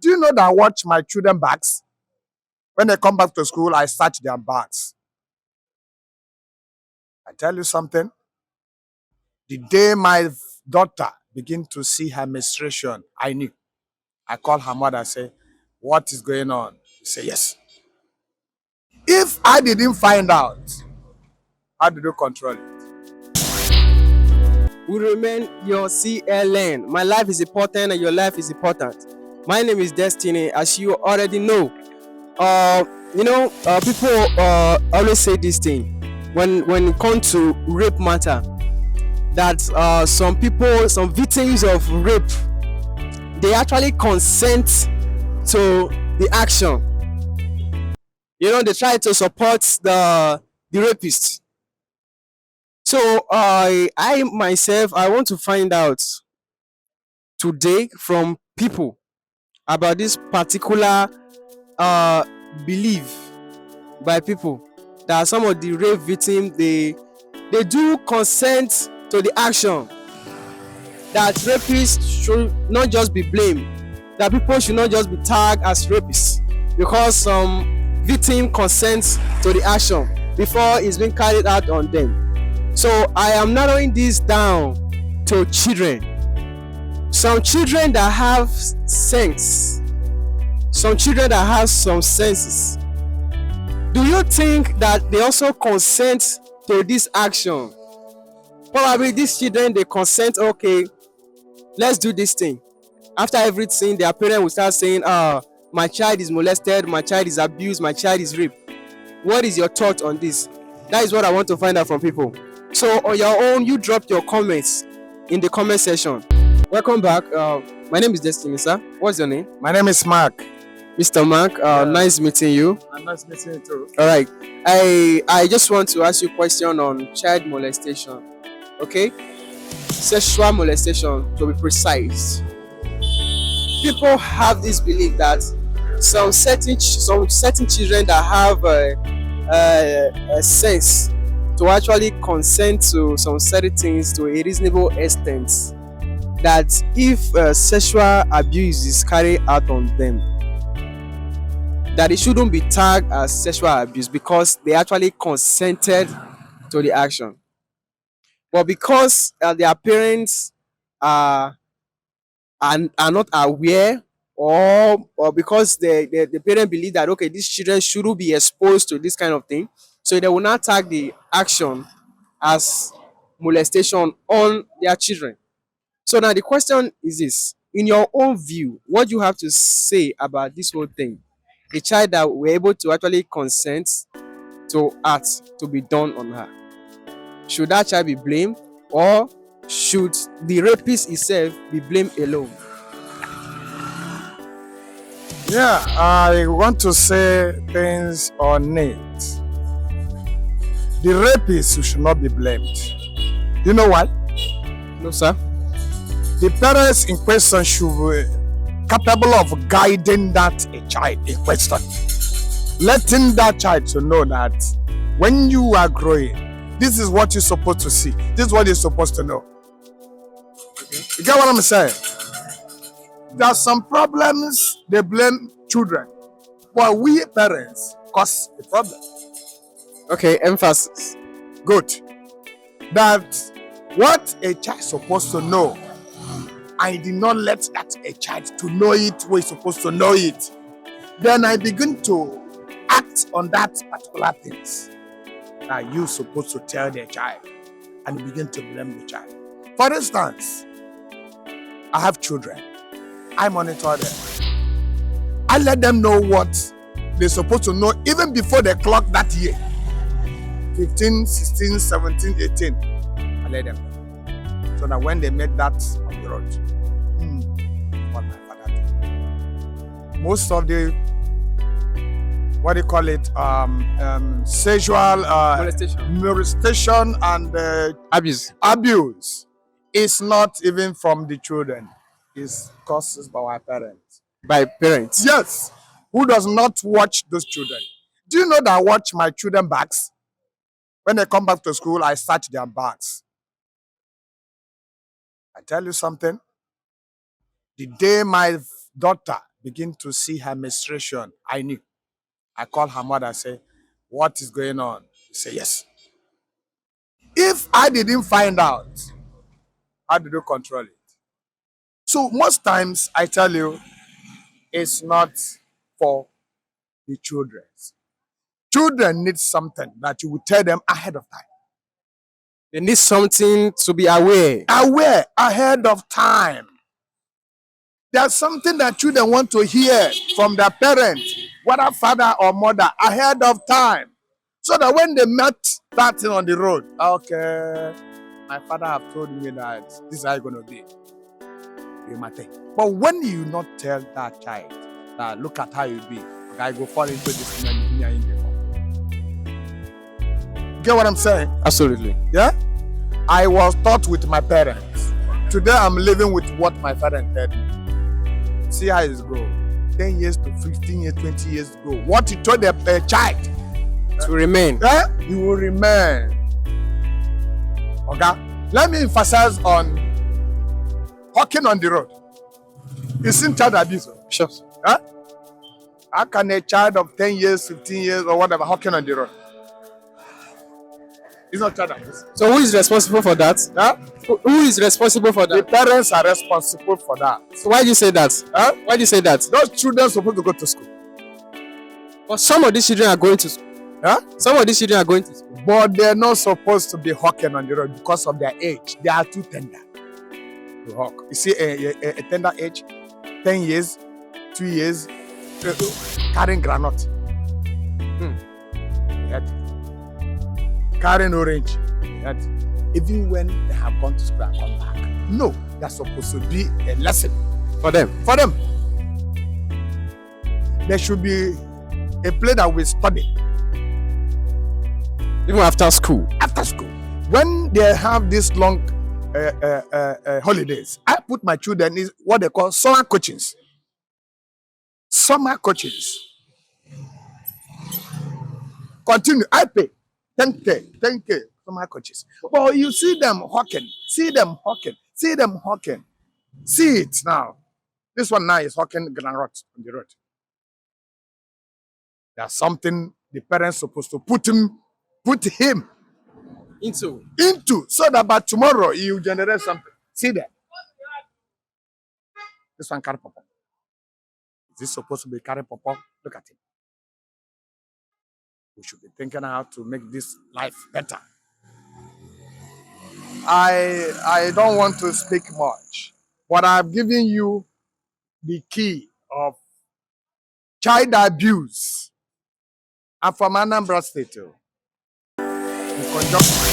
Do you know that I watch my children bags? When they come back to school, I search their bags. I tell you something. The day my daughter begin to see her menstruation, I knew. I call her mother and say, "What is going on?" She say, "Yes." If I didn't find out, how did you control it? We remain your CLN. My life is important and your life is important. My name is Destiny, as you already know. Uh, people always say this thing when it comes to rape matter, that some people, some victims of rape, they actually consent to the action. They try to support the rapist. So I myself, I want to find out today from people about this particular uh, belief by people that some of the rape victims, they do consent to the action, that rapists should not just be blamed, that people should not just be tagged as rapists because some victim consents to the action before it's been carried out on them. So I am narrowing this down to children. Some children that have sense, some children that have some senses. Do you think that they also consent to this action? Probably these children, they consent, okay, let's do this thing. After everything, their parent will start saying, my child is molested, my child is abused, my child is raped. What is your thought on this? That is what I want to find out from people. So on your own, you drop your comments in the comment section. Welcome back. My name is Destiny, sir. What's your name? My name is Mark. Mr. Mark, nice meeting you. I'm nice meeting you too. All right. I just want to ask you a question on child molestation. Okay? Sexual molestation, to be precise. People have this belief that some certain children that have a sense to actually consent to some certain things to a reasonable extent, that if sexual abuse is carried out on them, that it shouldn't be tagged as sexual abuse because they actually consented to the action. But because their parents are not aware, or because the parents believe that, okay, these children shouldn't be exposed to this kind of thing, so they will not tag the action as molestation on their children. So now the question is this: in your own view, what do you have to say about this whole thing? A child that were able to actually consent to act to be done on her, should that child be blamed, or should the rapist itself be blamed alone? Yeah, I want to say things on it. The rapist should not be blamed. You know why? No, sir. The parents in question should be capable of guiding that a child in question, letting that child to know that when you are growing, this is what you're supposed to see, this is what you're supposed to know. You get what I'm saying? There are some problems they blame children, but we parents cause the problem. Okay, emphasis. Good. That what a child supposed to know, I did not let that a child to know it where he's supposed to know it. Then I begin to act on that particular things that you supposed to tell the child, and begin to blame the child. For instance, I have children. I monitor them. I let them know what they're supposed to know even before they clock that year. 15, 16, 17, 18. I let them know. So that when they make that on the road, what my father did. Most of the, what do you call it, sexual molestation and abuse is not even from the children. It's caused by our parents. By parents? Yes. Who does not watch those children? Do you know that I watch my children bags? When they come back to school, I search their bags. I tell you something. The day my daughter begin to see her menstruation, I knew. I called her mother, say, what is going on? She said, yes. If I didn't find out, how did you control it? So most times I tell you, it's not for the children. Children need something that you will tell them ahead of time. They need something to be aware. Aware ahead of time. There's something that children want to hear from their parents, whether father or mother, ahead of time. So that when they met that thing on the road, okay, my father have told me that this is how it's going to be. You matter. But when you not tell that child that look at how you be, I go fall into this man. Get what I'm saying? Absolutely. Yeah? I was taught with my parents. Today I'm living with what my parents said. See how it's go. 10 years to 15 years, 20 years ago. What you told a child to remain. Yeah? You will remain. Okay? Let me emphasize on walking on the road. It's in child abuse. Sure. Huh? How can a child of 10 years, 15 years, or whatever, walking on the road? It's not child abuse. So who is responsible for that? Huh? Who is responsible for The that? parents are responsible for that. So why do you say that? Huh? Why do you say that? Those children are supposed to go to school. But some of these children are going to school. Huh? Some of these children are going to school. But they're not supposed to be hawking on the road because of their age. They are too tender to hawk. You see, a tender age, 10 years, 2 years, carrying granite. Carrying orange. Even when they have gone to school and come back. No, that's supposed to be a lesson For them. for them. There should be a place that we study Even after school. after school. When they have these long holidays, I put my children in what they call summer coachings. Summer coachings. Continue. I pay 10K, summer coaches. But you see them hawking, see them hawking. See it now. This one now is hawking granite on the road. There's something the parents supposed to put him Into. into, so that by tomorrow you generate something. See that? This one carry papa. Is this supposed to be carry papa? Look at it. We should be thinking how to make this life better. I don't want to speak much, but I've given you the key of child abuse. I'm from Anambra State. In conjunction